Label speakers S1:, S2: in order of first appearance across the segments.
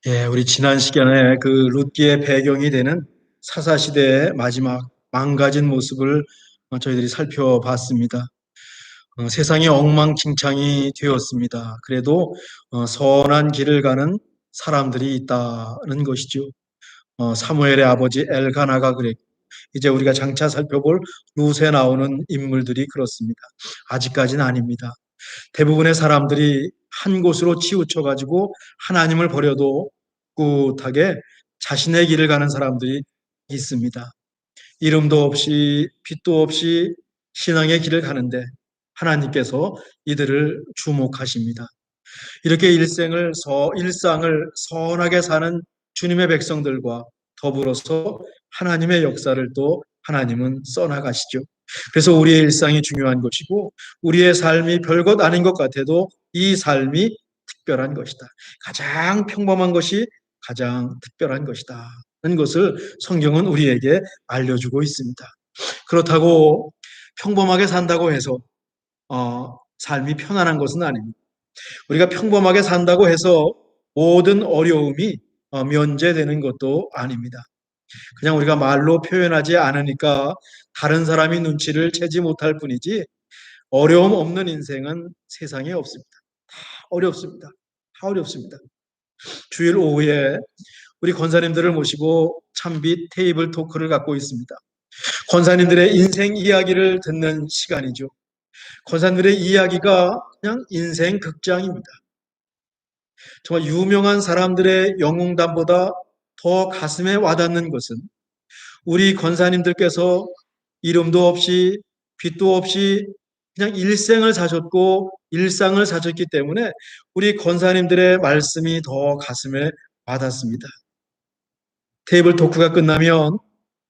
S1: 우리 지난 시간에 그 룻기의 배경이 되는 사사시대의 마지막 망가진 모습을 저희들이 살펴봤습니다. 세상이 엉망진창이 되었습니다. 그래도 선한 길을 가는 사람들이 있다는 것이죠. 사무엘의 아버지 엘가나가 그랬고, 이제 우리가 장차 살펴볼 룻에 나오는 인물들이 그렇습니다. 아직까지는 아닙니다. 대부분의 사람들이 한 곳으로 치우쳐가지고 하나님을 버려도 꿋하게 자신의 길을 가는 사람들이 있습니다. 이름도 없이 빛도 없이 신앙의 길을 가는데 하나님께서 이들을 주목하십니다. 이렇게 일상을 선하게 사는 주님의 백성들과 더불어서 하나님의 역사를 또 하나님은 써나가시죠. 그래서 우리의 일상이 중요한 것이고 우리의 삶이 별것 아닌 것 같아도 이 삶이 특별한 것이다. 가장 평범한 것이 가장 특별한 것이다. 는 것을 성경은 우리에게 알려주고 있습니다. 그렇다고 평범하게 산다고 해서 삶이 편안한 것은 아닙니다. 우리가 평범하게 산다고 해서 모든 어려움이 면제되는 것도 아닙니다. 그냥 우리가 말로 표현하지 않으니까 다른 사람이 눈치를 채지 못할 뿐이지 어려움 없는 인생은 세상에 없습니다. 어렵습니다. 다 어렵습니다. 주일 오후에 우리 권사님들을 모시고 참빛 테이블 토크를 갖고 있습니다. 권사님들의 인생 이야기를 듣는 시간이죠. 권사님들의 이야기가 그냥 인생 극장입니다. 정말 유명한 사람들의 영웅담보다 더 가슴에 와닿는 것은 우리 권사님들께서 이름도 없이 빛도 없이 그냥 일생을 사셨고 일상을 사셨기 때문에 우리 권사님들의 말씀이 더 가슴에 와닿습니다. 테이블 토크가 끝나면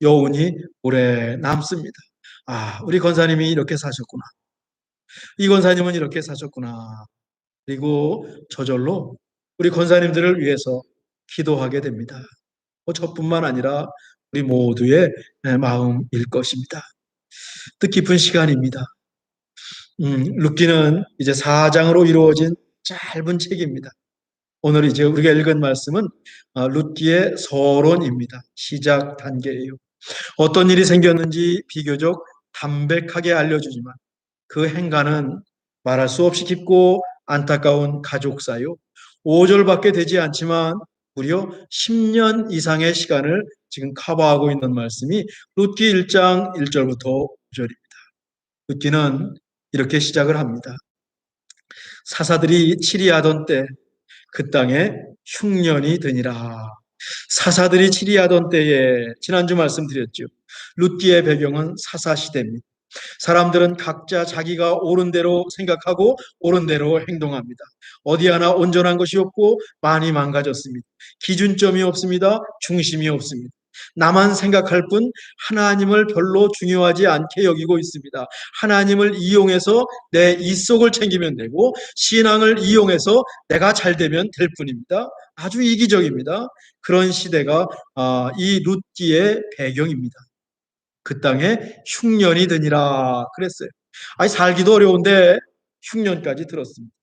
S1: 여운이 오래 남습니다. 우리 권사님이 이렇게 사셨구나. 이 권사님은 이렇게 사셨구나. 그리고 저절로 우리 권사님들을 위해서 기도하게 됩니다. 저뿐만 아니라 우리 모두의 마음일 것입니다. 뜻깊은 시간입니다. 룻기는 이제 4장으로 이루어진 짧은 책입니다. 오늘 이제 우리가 읽은 말씀은 룻기의 서론입니다. 시작 단계예요. 어떤 일이 생겼는지 비교적 담백하게 알려주지만 그 행간은 말할 수 없이 깊고 안타까운 가족사요. 5절밖에 되지 않지만 무려 10년 이상의 시간을 지금 커버하고 있는 말씀이 룻기 1장 1절부터 5절입니다. 룻기는 이렇게 시작을 합니다. 사사들이 치리하던 때 그 땅에 흉년이 드니라. 사사들이 치리하던 때에 지난주 말씀드렸죠. 룻기의 배경은 사사시대입니다. 사람들은 각자 자기가 옳은 대로 생각하고 옳은 대로 행동합니다. 어디 하나 온전한 것이 없고 많이 망가졌습니다. 기준점이 없습니다. 중심이 없습니다. 나만 생각할 뿐 하나님을 별로 중요하지 않게 여기고 있습니다. 하나님을 이용해서 내 이속을 챙기면 되고 신앙을 이용해서 내가 잘 되면 될 뿐입니다. 아주 이기적입니다. 그런 시대가 이 룻기의 배경입니다. 그 땅에 흉년이 드니라 그랬어요. 살기도 어려운데 흉년까지 들었습니다.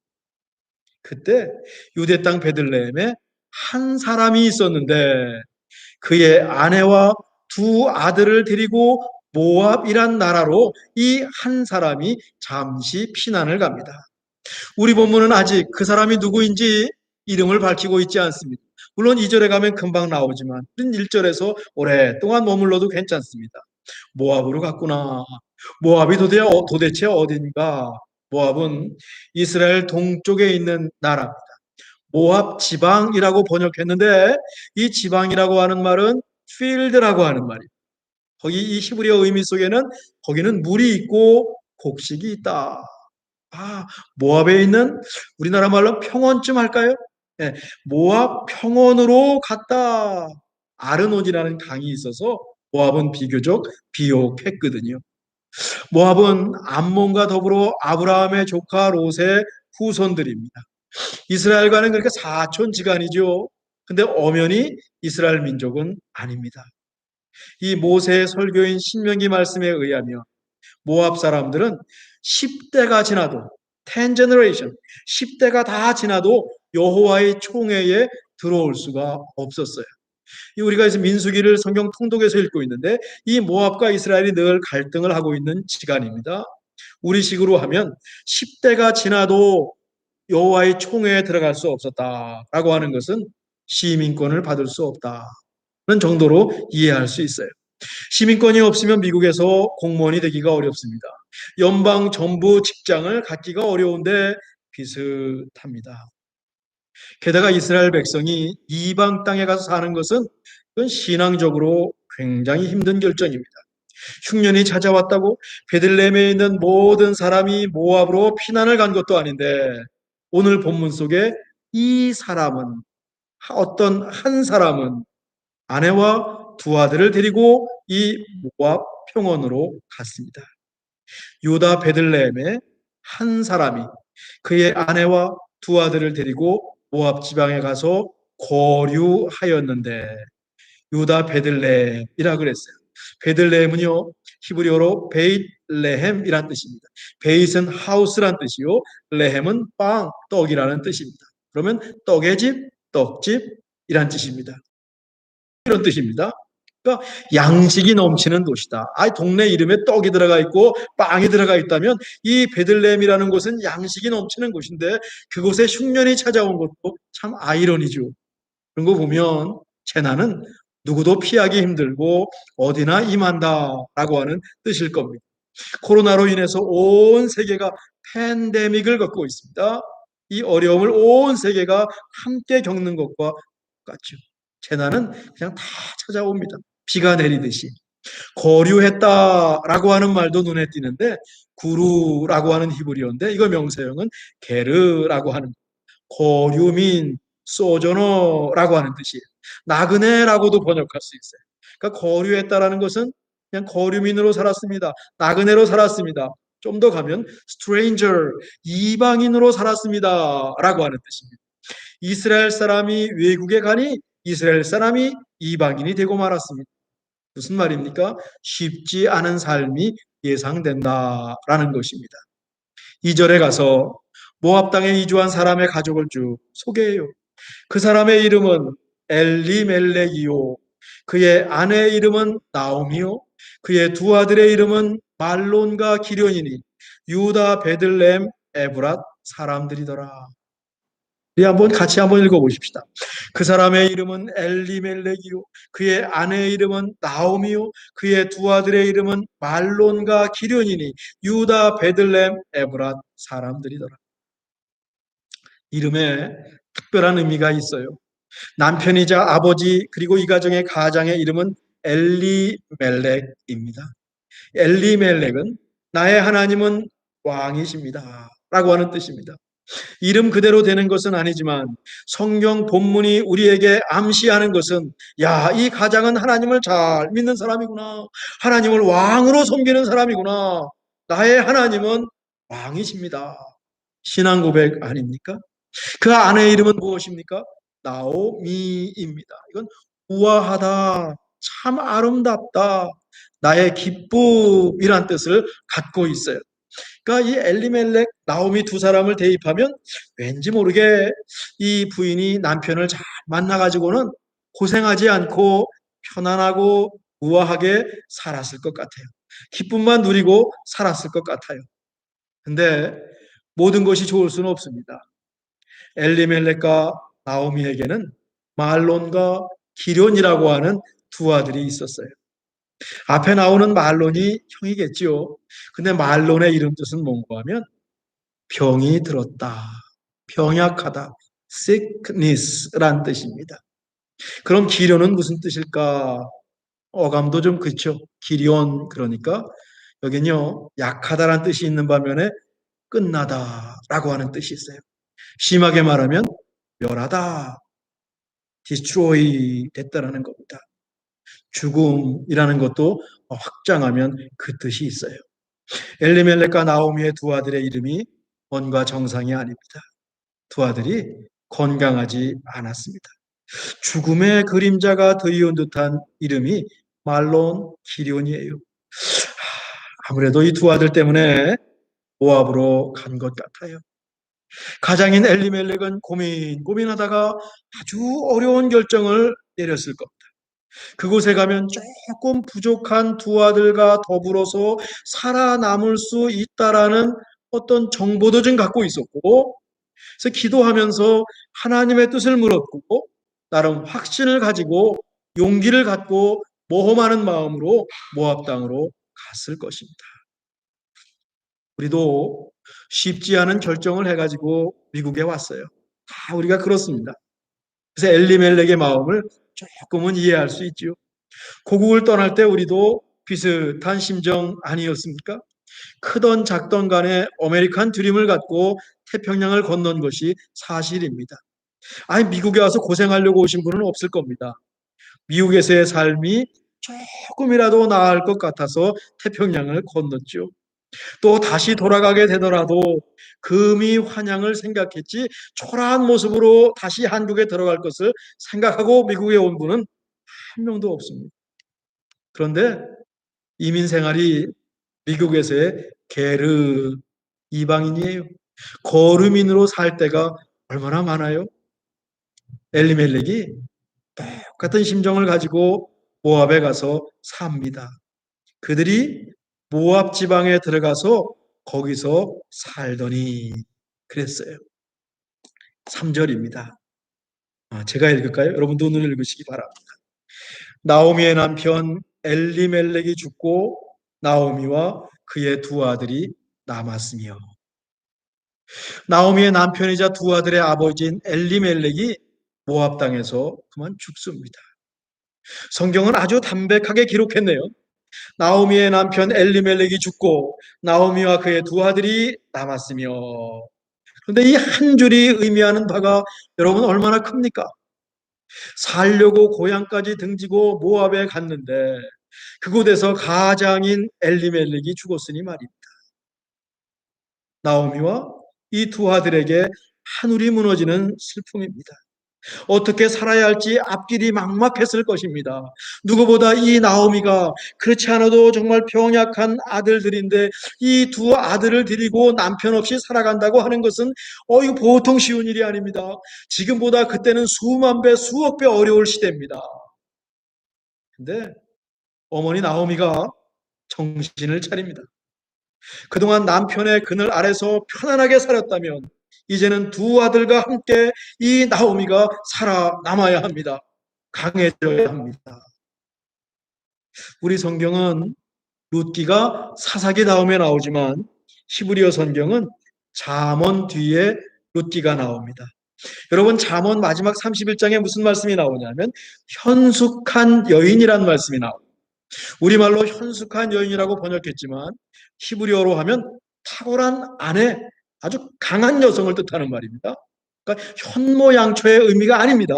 S1: 그때 유대 땅 베들레헴에 한 사람이 있었는데 그의 아내와 두 아들을 데리고 모압이란 나라로 이 한 사람이 잠시 피난을 갑니다. 우리 본문은 아직 그 사람이 누구인지 이름을 밝히고 있지 않습니다. 물론 2절에 가면 금방 나오지만 1절에서 오랫동안 머물러도 괜찮습니다. 모압으로 갔구나. 모압이 도대체 어딘가? 모압은 이스라엘 동쪽에 있는 나라입니다. 모압 지방이라고 번역했는데 이 지방이라고 하는 말은 필드라고 하는 말이에요. 거기 이 히브리어 의미 속에는 거기는 물이 있고 곡식이 있다. 모압에 있는 우리나라 말로 평원쯤 할까요? 네, 모압 평원으로 갔다. 아르논이라는 강이 있어서 모압은 비교적 비옥했거든요. 모압은 암몬과 더불어 아브라함의 조카 롯의 후손들입니다. 이스라엘과는 그렇게 사촌지간이죠. 근데 엄연히 이스라엘 민족은 아닙니다. 이 모세의 설교인 신명기 말씀에 의하면 모압 사람들은 10대가 지나도 10 generation, 10대가 다 지나도 여호와의 총회에 들어올 수가 없었어요. 우리가 이제 민수기를 성경 통독에서 읽고 있는데 이 모압과 이스라엘이 늘 갈등을 하고 있는 시간입니다. 우리식으로 하면 10대가 지나도 여호와의 총회에 들어갈 수 없었다라고 하는 것은 시민권을 받을 수 없다는 정도로 이해할 수 있어요. 시민권이 없으면 미국에서 공무원이 되기가 어렵습니다. 연방 정부 직장을 갖기가 어려운데 비슷합니다. 게다가 이스라엘 백성이 이방 땅에 가서 사는 것은 그건 신앙적으로 굉장히 힘든 결정입니다. 흉년이 찾아왔다고 베들레헴에 있는 모든 사람이 모압으로 피난을 간 것도 아닌데 오늘 본문 속에 이 사람은 어떤 한 사람은 아내와 두 아들을 데리고 이 모압 평원으로 갔습니다. 유다 베들레헴에 한 사람이 그의 아내와 두 아들을 데리고 모압 지방에 가서 거류하였는데 유다 베들레헴이라 그랬어요. 베들레헴은요 히브리어로 베이트레헴이란 뜻입니다. 베이트는 하우스란 뜻이요, 레헴은 빵, 떡이라는 뜻입니다. 그러면 떡의 집, 떡집이란 뜻입니다. 이런 뜻입니다. 그러니까 양식이 넘치는 도시다. 동네 이름에 떡이 들어가 있고 빵이 들어가 있다면 이 베들레헴이라는 곳은 양식이 넘치는 곳인데 그곳에 흉년이 찾아온 것도 참 아이러니죠. 그런 거 보면 재난은 누구도 피하기 힘들고 어디나 임한다라고 하는 뜻일 겁니다. 코로나로 인해서 온 세계가 팬데믹을 겪고 있습니다. 이 어려움을 온 세계가 함께 겪는 것과 같죠. 재난은 그냥 다 찾아옵니다. 비가 내리듯이. 거류했다라고 하는 말도 눈에 띄는데 구루라고 하는 히브리어인데 이거 명사형은 게르라고 하는 거류민 소저너라고 하는 뜻이에요. 나그네라고도 번역할 수 있어요. 그러니까 거류했다라는 것은 그냥 거류민으로 살았습니다. 나그네로 살았습니다. 좀 더 가면 stranger, 이방인으로 살았습니다라고 하는 뜻입니다. 이스라엘 사람이 외국에 가니 이스라엘 사람이 이방인이 되고 말았습니다. 무슨 말입니까? 쉽지 않은 삶이 예상된다라는 것입니다. 2절에 가서 모압 땅에 이주한 사람의 가족을 쭉 소개해요. 그 사람의 이름은 엘리멜렉이요, 그의 아내의 이름은 나오미요, 그의 두 아들의 이름은 말론과 기련이니 유다 베들레헴 에브랏 사람들이더라. 우리 같이 한번 읽어보십시다. 그 사람의 이름은 엘리멜렉이요, 그의 아내의 이름은 나오미요, 그의 두 아들의 이름은 말론과 기련이니 유다 베들레헴 에브랏 사람들이더라. 이름에 특별한 의미가 있어요. 남편이자 아버지 그리고 이 가정의 가장의 이름은 엘리멜렉입니다. 엘리멜렉은 나의 하나님은 왕이십니다 라고 하는 뜻입니다. 이름 그대로 되는 것은 아니지만 성경 본문이 우리에게 암시하는 것은 이 가장은 하나님을 잘 믿는 사람이구나. 하나님을 왕으로 섬기는 사람이구나. 나의 하나님은 왕이십니다. 신앙 고백 아닙니까? 그 아내의 이름은 무엇입니까? 나오미입니다. 이건 우아하다, 참 아름답다, 나의 기쁨이란 뜻을 갖고 있어요. 그러니까 이 엘리멜렉, 나오미 두 사람을 대입하면 왠지 모르게 이 부인이 남편을 잘 만나가지고는 고생하지 않고 편안하고 우아하게 살았을 것 같아요. 기쁨만 누리고 살았을 것 같아요. 근데 모든 것이 좋을 수는 없습니다. 엘리멜렉과 나오미에게는 말론과 기련이라고 하는 두 아들이 있었어요. 앞에 나오는 말론이 형이겠지요. 근데 말론의 이름 뜻은 뭔가 하면 병이 들었다, 병약하다, sickness란 뜻입니다. 그럼 기련은 무슨 뜻일까? 어감도 좀 그렇죠. 기련, 그러니까 여기는요 약하다란 뜻이 있는 반면에 끝나다라고 하는 뜻이 있어요. 심하게 말하면 멸하다, destroy 됐다라는 겁니다. 죽음이라는 것도 확장하면 그 뜻이 있어요. 엘리멜렉과 나오미의 두 아들의 이름이 번과 정상이 아닙니다. 두 아들이 건강하지 않았습니다. 죽음의 그림자가 드리운 듯한 이름이 말론 기련이에요. 아무래도 이 두 아들 때문에 모압으로 간 것 같아요. 가장인 엘리멜렉은 고민하다가 아주 어려운 결정을 내렸을 겁니다. 그곳에 가면 조금 부족한 두 아들과 더불어서 살아남을 수 있다라는 어떤 정보도 좀 갖고 있었고, 그래서 기도하면서 하나님의 뜻을 물었고, 나름 확신을 가지고 용기를 갖고 모험하는 마음으로 모압 땅으로 갔을 것입니다. 우리도 쉽지 않은 결정을 해가지고 미국에 왔어요. 다 우리가 그렇습니다. 그래서 엘리멜렉의 마음을 조금은 이해할 수 있죠. 고국을 떠날 때 우리도 비슷한 심정 아니었습니까? 크던 작던 간에 아메리칸 드림을 갖고 태평양을 건넌 것이 사실입니다. 아니, 미국에 와서 고생하려고 오신 분은 없을 겁니다. 미국에서의 삶이 조금이라도 나을 것 같아서 태평양을 건넜죠. 또 다시 돌아가게 되더라도 금이 환양을 생각했지 초라한 모습으로 다시 한국에 들어갈 것을 생각하고 미국에 온 분은 한 명도 없습니다. 그런데 이민 생활이 미국에서의 게르 이방인이에요. 거류민으로 살 때가 얼마나 많아요? 엘리멜렉이 똑같은 심정을 가지고 모압에 가서 삽니다. 그들이 모압 지방에 들어가서 거기서 살더니 그랬어요. 3절입니다. 제가 읽을까요? 여러분 눈을 읽으시기 바랍니다. 나오미의 남편 엘리멜렉이 죽고 나오미와 그의 두 아들이 남았으며, 나오미의 남편이자 두 아들의 아버지인 엘리멜렉이 모압 땅에서 그만 죽습니다. 성경은 아주 담백하게 기록했네요. 나오미의 남편 엘리멜렉이 죽고 나오미와 그의 두 아들이 남았으며. 그런데 이 한 줄이 의미하는 바가 여러분 얼마나 큽니까? 살려고 고향까지 등지고 모압에 갔는데 그곳에서 가장인 엘리멜렉이 죽었으니 말입니다. 나오미와 이 두 아들에게 하늘이 무너지는 슬픔입니다. 어떻게 살아야 할지 앞길이 막막했을 것입니다. 누구보다 이 나오미가 그렇지 않아도 정말 병약한 아들들인데 이 두 아들을 데리고 남편 없이 살아간다고 하는 것은 이거 보통 쉬운 일이 아닙니다. 지금보다 그때는 수만 배, 수억 배 어려울 시대입니다. 근데 어머니 나오미가 정신을 차립니다. 그동안 남편의 그늘 아래서 편안하게 살았다면 이제는 두 아들과 함께 이 나오미가 살아남아야 합니다. 강해져야 합니다. 우리 성경은 룻기가 사사기 다음에 나오지만 히브리어 성경은 잠언 뒤에 룻기가 나옵니다. 여러분, 잠언 마지막 31장에 무슨 말씀이 나오냐면 현숙한 여인이라는 말씀이 나옵니다. 우리말로 현숙한 여인이라고 번역했지만 히브리어로 하면 탁월한 아내, 아주 강한 여성을 뜻하는 말입니다. 그러니까 현모양처의 의미가 아닙니다.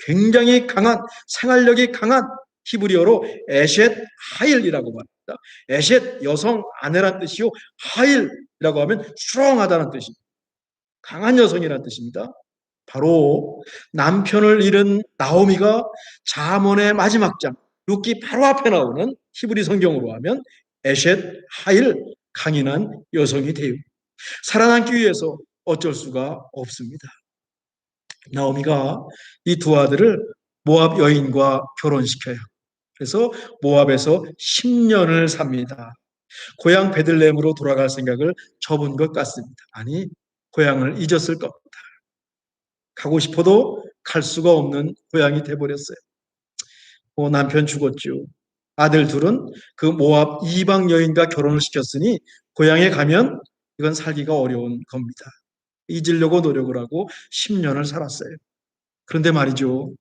S1: 굉장히 강한, 생활력이 강한 히브리어로 에셋 하일이라고 말합니다. 에셋 여성 아내란 뜻이요, 하일이라고 하면 strong하다는 뜻입니다. 강한 여성이라는 뜻입니다. 바로 남편을 잃은 나오미가 잠언의 마지막 장 룻기 바로 앞에 나오는 히브리 성경으로 하면 에셋 하일, 강인한 여성이 되요. 살아남기 위해서 어쩔 수가 없습니다. 나오미가 이 두 아들을 모압 여인과 결혼시켜요. 그래서 모압에서 10년을 삽니다. 고향 베들레헴으로 돌아갈 생각을 접은 것 같습니다. 아니, 고향을 잊었을 겁니다. 가고 싶어도 갈 수가 없는 고향이 돼버렸어요. 남편 죽었죠. 아들 둘은 그 모압 이방 여인과 결혼을 시켰으니 고향에 가면 이건 살기가 어려운 겁니다. 잊으려고 노력을 하고 10년을 살았어요. 그런데 말이죠.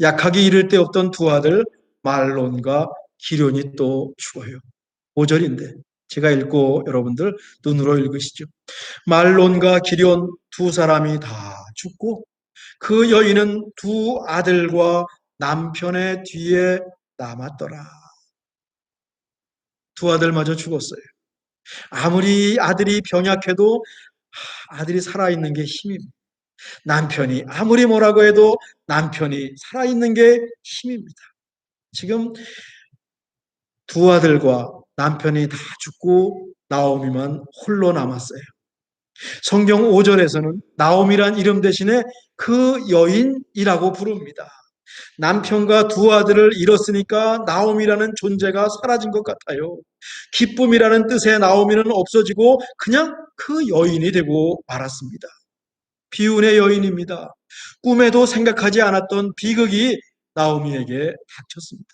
S1: 약하기 이를 데 없던 두 아들 말론과 기련이 또 죽어요. 5절인데 제가 읽고 여러분들 눈으로 읽으시죠. 말론과 기련 두 사람이 다 죽고 그 여인은 두 아들과 남편의 뒤에 남았더라. 두 아들마저 죽었어요. 아무리 아들이 병약해도 아들이 살아있는 게 힘입니다. 남편이 아무리 뭐라고 해도 남편이 살아있는 게 힘입니다. 지금 두 아들과 남편이 다 죽고 나오미만 홀로 남았어요. 성경 5절에서는 나옴이란 이름 대신에 그 여인이라고 부릅니다. 남편과 두 아들을 잃었으니까 나옴이라는 존재가 사라진 것 같아요. 기쁨이라는 뜻의 나오미는 없어지고 그냥 그 여인이 되고 말았습니다. 비운의 여인입니다. 꿈에도 생각하지 않았던 비극이 나오미에게 닥쳤습니다.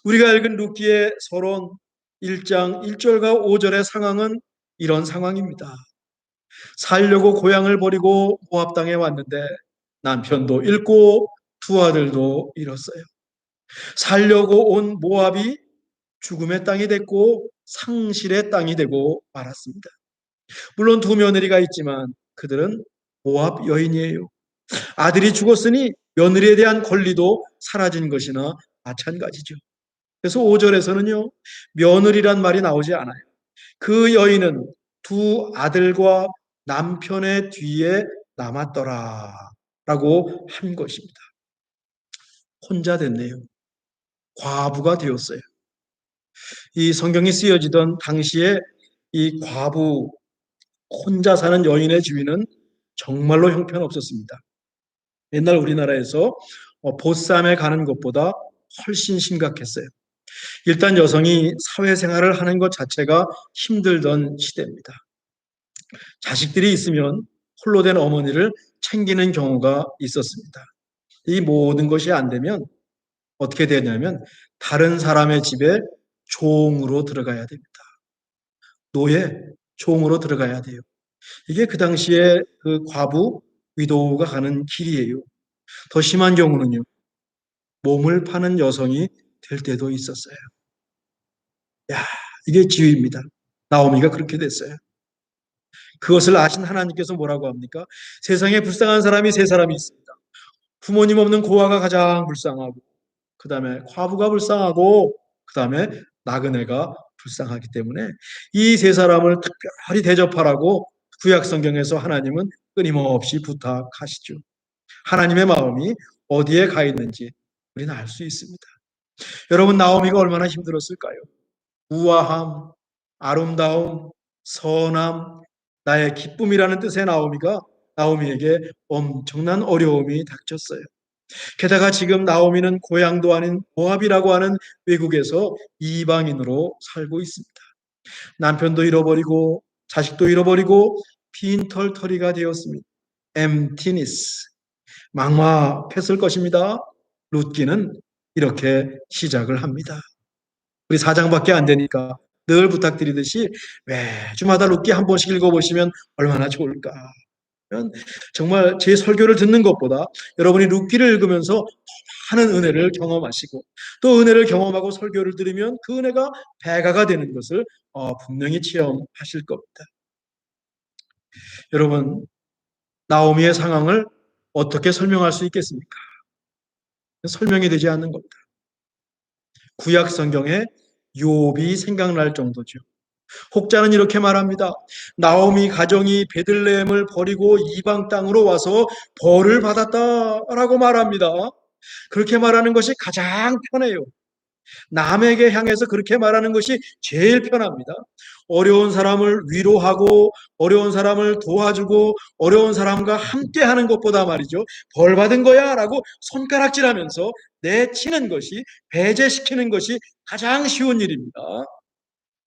S1: 우리가 읽은 룻기의 서론 1장 1절과 5절의 상황은 이런 상황입니다. 살려고 고향을 버리고 모압 땅에 왔는데 남편도 잃고 두 아들도 잃었어요. 살려고 온 모압이 죽음의 땅이 됐고 상실의 땅이 되고 말았습니다. 물론 두 며느리가 있지만 그들은 모압 여인이에요. 아들이 죽었으니 며느리에 대한 권리도 사라진 것이나 마찬가지죠. 그래서 5절에서는요, 며느리란 말이 나오지 않아요. 그 여인은 두 아들과 남편의 뒤에 남았더라 라고 한 것입니다. 혼자 됐네요. 과부가 되었어요. 이 성경이 쓰여지던 당시에 이 과부, 혼자 사는 여인의 주위는 정말로 형편없었습니다. 옛날 우리나라에서 보쌈에 가는 것보다 훨씬 심각했어요. 일단 여성이 사회생활을 하는 것 자체가 힘들던 시대입니다. 자식들이 있으면 홀로 된 어머니를 챙기는 경우가 있었습니다. 이 모든 것이 안 되면 어떻게 되냐면 다른 사람의 집에 종으로 들어가야 됩니다. 노예, 종으로 들어가야 돼요. 이게 그 당시에 그 과부, 위도우가 가는 길이에요. 더 심한 경우는요, 몸을 파는 여성이 될 때도 있었어요. 야, 이게 지위입니다. 나오미가 그렇게 됐어요. 그것을 아신 하나님께서 뭐라고 합니까? 세상에 불쌍한 사람이 세 사람이 있습니다. 부모님 없는 고아가 가장 불쌍하고, 그 다음에 과부가 불쌍하고, 그 다음에 나그네가 불쌍하기 때문에 이 세 사람을 특별히 대접하라고 구약 성경에서 하나님은 끊임없이 부탁하시죠. 하나님의 마음이 어디에 가 있는지 우리는 알 수 있습니다. 여러분, 나오미가 얼마나 힘들었을까요? 우아함, 아름다움, 선함, 나의 기쁨이라는 뜻의 나오미에게 엄청난 어려움이 닥쳤어요. 게다가 지금 나오미는 고향도 아닌 모압이라고 하는 외국에서 이방인으로 살고 있습니다. 남편도 잃어버리고 자식도 잃어버리고 빈털터리가 되었습니다. emptiness, 막막했을 것입니다. 룻기는 이렇게 시작을 합니다. 우리 4장밖에 안 되니까 늘 부탁드리듯이 매주마다 룻기 한 번씩 읽어보시면 얼마나 좋을까. 정말 제 설교를 듣는 것보다 여러분이 룻기를 읽으면서 많은 은혜를 경험하시고 또 은혜를 경험하고 설교를 들으면 그 은혜가 배가가 되는 것을 분명히 체험하실 겁니다. 여러분, 나오미의 상황을 어떻게 설명할 수 있겠습니까? 설명이 되지 않는 겁니다. 구약 성경에 욥이 생각날 정도죠. 혹자는 이렇게 말합니다. 나오미 가정이 베들레헴을 버리고 이방 땅으로 와서 벌을 받았다라고 말합니다. 그렇게 말하는 것이 가장 편해요. 남에게 향해서 그렇게 말하는 것이 제일 편합니다. 어려운 사람을 위로하고 어려운 사람을 도와주고 어려운 사람과 함께 하는 것보다 말이죠. 벌 받은 거야 라고 손가락질하면서 내치는 것이, 배제시키는 것이 가장 쉬운 일입니다.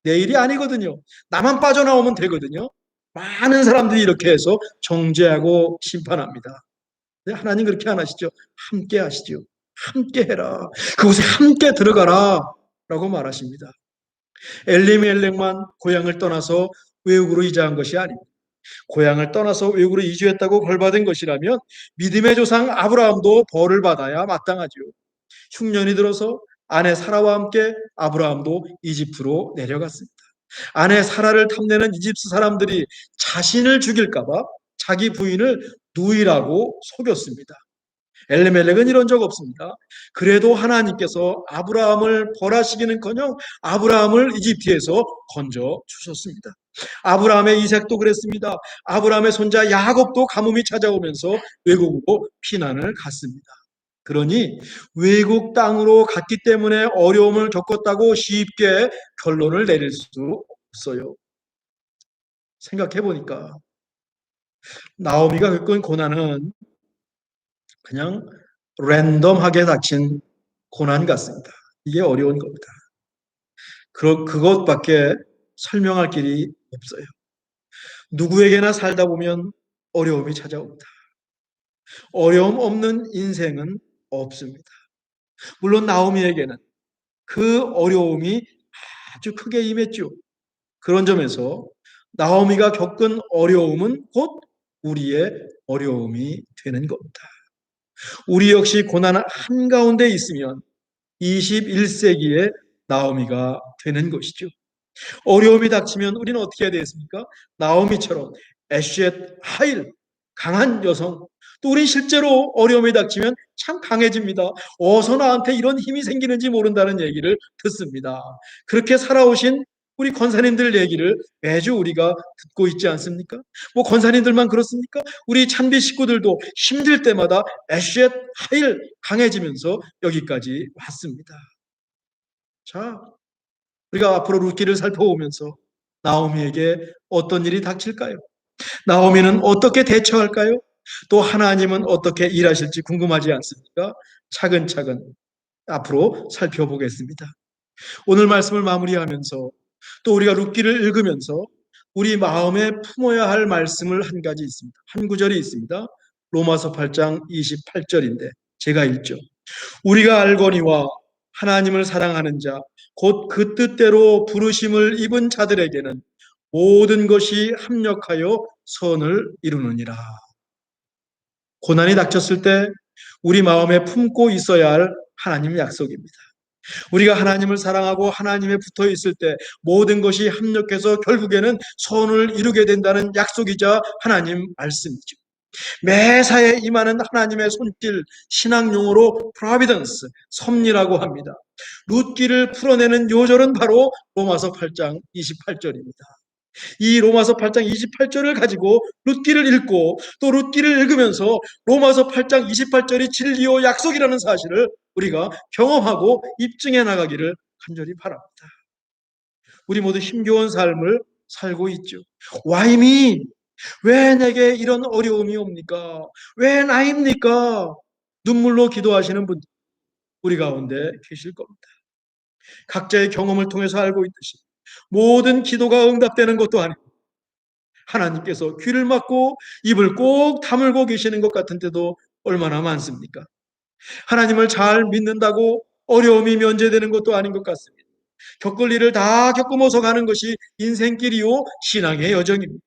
S1: 내 일이 아니거든요. 나만 빠져나오면 되거든요. 많은 사람들이 이렇게 해서 정죄하고 심판합니다. 하나님 그렇게 안 하시죠. 함께 하시죠. 함께 해라. 그곳에 함께 들어가라. 라고 말하십니다. 엘리멜렉만 고향을 떠나서 외국으로 이주한 것이 아닙니다. 고향을 떠나서 외국으로 이주했다고 벌받은 것이라면 믿음의 조상 아브라함도 벌을 받아야 마땅하죠. 흉년이 들어서 아내 사라와 함께 아브라함도 이집트로 내려갔습니다. 아내 사라를 탐내는 이집트 사람들이 자신을 죽일까봐 자기 부인을 누이라고 속였습니다. 엘리멜렉은 이런 적 없습니다. 그래도 하나님께서 아브라함을 벌하시기는커녕 아브라함을 이집트에서 건져 주셨습니다. 아브라함의 이삭도 그랬습니다. 아브라함의 손자 야곱도 가뭄이 찾아오면서 외국으로 피난을 갔습니다. 그러니 외국 땅으로 갔기 때문에 어려움을 겪었다고 쉽게 결론을 내릴 수 없어요. 생각해 보니까 나오미가 겪은 고난은 그냥 랜덤하게 닥친 고난 같습니다. 이게 어려운 겁니다. 그것밖에 설명할 길이 없어요. 누구에게나 살다 보면 어려움이 찾아옵니다. 어려움 없는 인생은 없습니다. 물론 나오미에게는 그 어려움이 아주 크게 임했죠. 그런 점에서 나오미가 겪은 어려움은 곧 우리의 어려움이 되는 겁니다. 우리 역시 고난 한가운데 있으면 21세기의 나오미가 되는 것이죠. 어려움이 닥치면 우리는 어떻게 해야 되겠습니까? 나오미처럼 애쉬엣 하일, 강한 여성. 또 우리 실제로 어려움이 닥치면 참 강해집니다. 어서 나한테 이런 힘이 생기는지 모른다는 얘기를 듣습니다. 그렇게 살아오신 우리 권사님들 얘기를 매주 우리가 듣고 있지 않습니까? 뭐 권사님들만 그렇습니까? 우리 찬비 식구들도 힘들 때마다 애쉬엣 하일 강해지면서 여기까지 왔습니다. 자, 우리가 앞으로 룻기를 살펴보면서 나오미에게 어떤 일이 닥칠까요? 나오미는 어떻게 대처할까요? 또 하나님은 어떻게 일하실지 궁금하지 않습니까? 차근차근 앞으로 살펴보겠습니다. 오늘 말씀을 마무리하면서 또 우리가 룻기를 읽으면서 우리 마음에 품어야 할 말씀을 한 가지 있습니다. 한 구절이 있습니다. 로마서 8장 28절인데 제가 읽죠. 우리가 알거니와 하나님을 사랑하는 자, 곧 그 뜻대로 부르심을 입은 자들에게는 모든 것이 합력하여 선을 이루느니라. 고난이 닥쳤을 때 우리 마음에 품고 있어야 할 하나님 약속입니다. 우리가 하나님을 사랑하고 하나님에 붙어 있을 때 모든 것이 합력해서 결국에는 선을 이루게 된다는 약속이자 하나님 말씀이죠. 매사에 임하는 하나님의 손길, 신앙용어로 providence, 섭리라고 합니다. 룻기를 풀어내는 요절은 바로 로마서 8장 28절입니다. 이 로마서 8장 28절을 가지고 룻기를 읽고 또 룻기를 읽으면서 로마서 8장 28절이 진리요 약속이라는 사실을 우리가 경험하고 입증해 나가기를 간절히 바랍니다. 우리 모두 힘겨운 삶을 살고 있죠. Why me? 왜 내게 이런 어려움이 옵니까? 왜 나입니까? 눈물로 기도하시는 분들 우리 가운데 계실 겁니다. 각자의 경험을 통해서 알고 있듯이 모든 기도가 응답되는 것도 아니고 하나님께서 귀를 막고 입을 꼭 다물고 계시는 것 같은데도 얼마나 많습니까? 하나님을 잘 믿는다고 어려움이 면제되는 것도 아닌 것 같습니다. 겪을 일을 다 겪으면서 가는 것이 인생길이요 신앙의 여정입니다.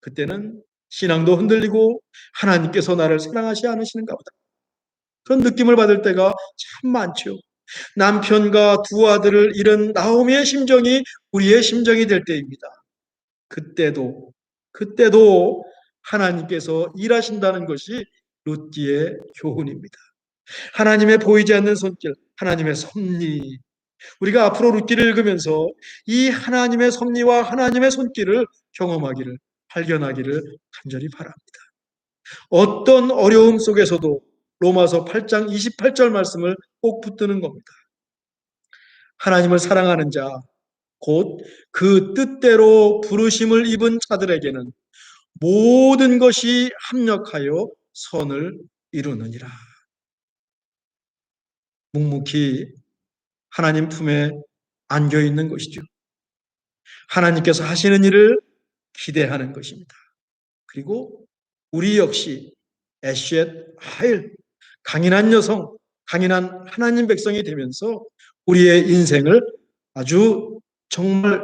S1: 그때는 신앙도 흔들리고 하나님께서 나를 사랑하지 않으시는가 보다. 그런 느낌을 받을 때가 참 많죠. 남편과 두 아들을 잃은 나오미의 심정이 우리의 심정이 될 때입니다. 그때도 하나님께서 일하신다는 것이 룻기의 교훈입니다. 하나님의 보이지 않는 손길, 하나님의 섭리. 우리가 앞으로 룻기를 읽으면서 이 하나님의 섭리와 하나님의 손길을 경험하기를, 발견하기를 간절히 바랍니다. 어떤 어려움 속에서도 로마서 8장 28절 말씀을 꼭 붙드는 겁니다. 하나님을 사랑하는 자, 곧 그 뜻대로 부르심을 입은 자들에게는 모든 것이 합력하여 선을 이루느니라. 묵묵히 하나님 품에 안겨 있는 것이죠. 하나님께서 하시는 일을 기대하는 것입니다. 그리고 우리 역시 에셋 하일, 강인한 여성, 강인한 하나님 백성이 되면서 우리의 인생을 아주 정말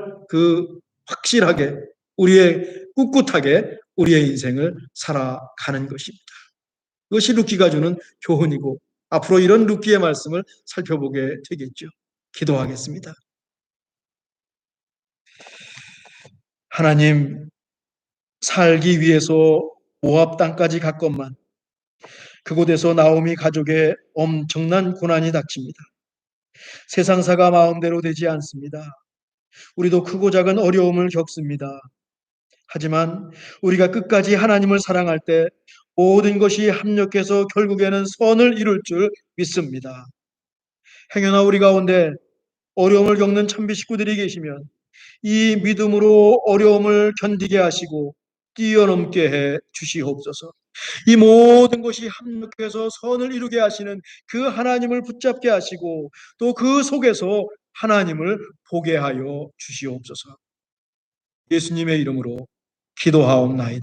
S1: 확실하게 우리의 꿋꿋하게 우리의 인생을 살아가는 것입니다. 그것이 룻기가 주는 교훈이고 앞으로 이런 룻기의 말씀을 살펴보게 되겠죠. 기도하겠습니다. 하나님, 살기 위해서 모압 땅까지 갔건만 그곳에서 나오미 가족의 엄청난 고난이 닥칩니다. 세상사가 마음대로 되지 않습니다. 우리도 크고 작은 어려움을 겪습니다. 하지만 우리가 끝까지 하나님을 사랑할 때 모든 것이 합력해서 결국에는 선을 이룰 줄 믿습니다. 행여나 우리 가운데 어려움을 겪는 참비 식구들이 계시면 이 믿음으로 어려움을 견디게 하시고 뛰어넘게 해 주시옵소서. 이 모든 것이 합력해서 선을 이루게 하시는 그 하나님을 붙잡게 하시고 또 그 속에서 하나님을 보게 하여 주시옵소서. 예수님의 이름으로 기도하옵나이다.